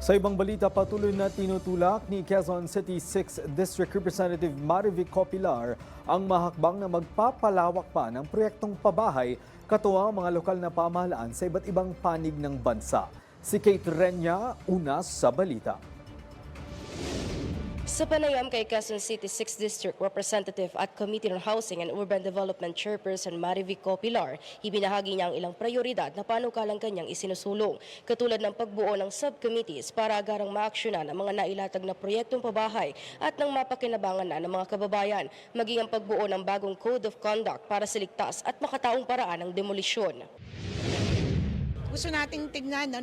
Sa ibang balita, patuloy na tinutulak ni Quezon City 6th District Representative Marivic Copilar ang mahakbang na magpapalawak pa ng proyektong pabahay katuwang mga lokal na pamahalaan sa iba't ibang panig ng bansa. Si Kate Renya, una sa balita. Sa panayam kay Quezon City 6th District Representative at Committee on Housing and Urban Development Chairperson Marivic Copilar, ibinahagi niya ang ilang prioridad na panukalang kanyang isinusulong, katulad ng pagbuo ng subcommittees para agarang maaksyonan ang mga nailatag na proyektong pabahay at ng mapakinabangan na ng mga kababayan, maging ang pagbuo ng bagong Code of Conduct para sa ligtas at makataong paraan ng demolisyon. Gusto nating tignan,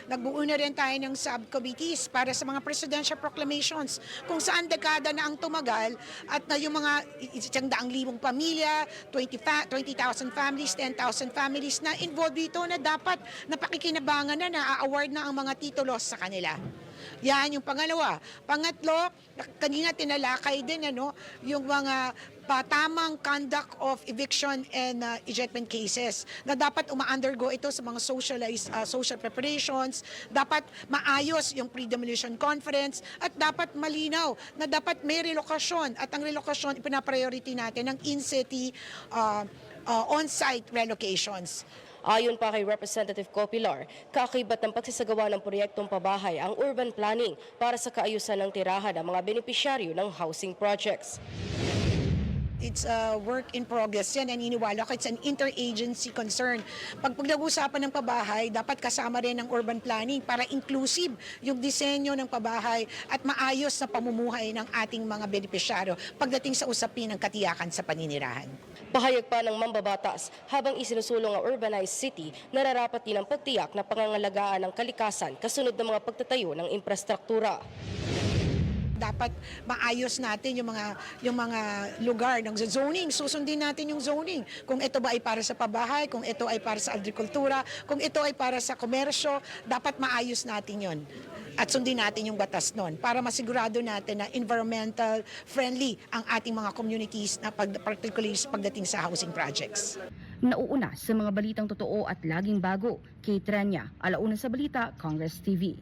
nagbuo na rin tayo ng subcommittees para sa mga presidential proclamations kung saan dekada na ang tumagal at na yung mga 100,000 pamilya, 20,000 families, 10,000 families na involved dito na dapat napakikinabangan na award na ang mga titulos sa kanila. Yan yung pangalawa. Pangatlo, kanina tinalakay din yung mga tamang conduct of eviction and ejectment cases na dapat uma-undergo ito sa mga social preparations, dapat maayos yung pre-demolition conference at dapat malinaw na dapat may relokasyon at ang relokasyon ipinapriority natin ng in-city on-site relocations. Ayon pa kay Representative Copilar, kaakibat ng pagsasagawa ng proyektong pabahay ang urban planning para sa kaayusan ng tirahan ng mga benepisyaryo ng housing projects. It's a work in progress yan, naniniwala ko it's an interagency concern. Pag nag-uusapan ng pabahay, dapat kasama rin ang urban planning para inclusive yung disenyo ng pabahay at maayos na pamumuhay ng ating mga benepisyaryo pagdating sa usapin ng katiyakan sa paninirahan. Pahayag pa ng mambabatas, habang isinusulong ang urbanized city, nararapat din ang pagtiyak na pangangalagaan ng kalikasan kasunod ng mga pagtatayo ng infrastruktura. Dapat maayos natin yung mga lugar ng zoning. Susundin natin yung zoning. Kung ito ba ay para sa pabahay, kung ito ay para sa agrikultura, kung ito ay para sa komersyo, dapat maayos natin yon. At sundin natin yung batas nun para masigurado natin na environmental friendly ang ating mga communities na particularly pagdating sa housing projects. Nauuna sa mga balitang totoo at laging bago, Kate Renya, Alauna sa Balita, Congress TV.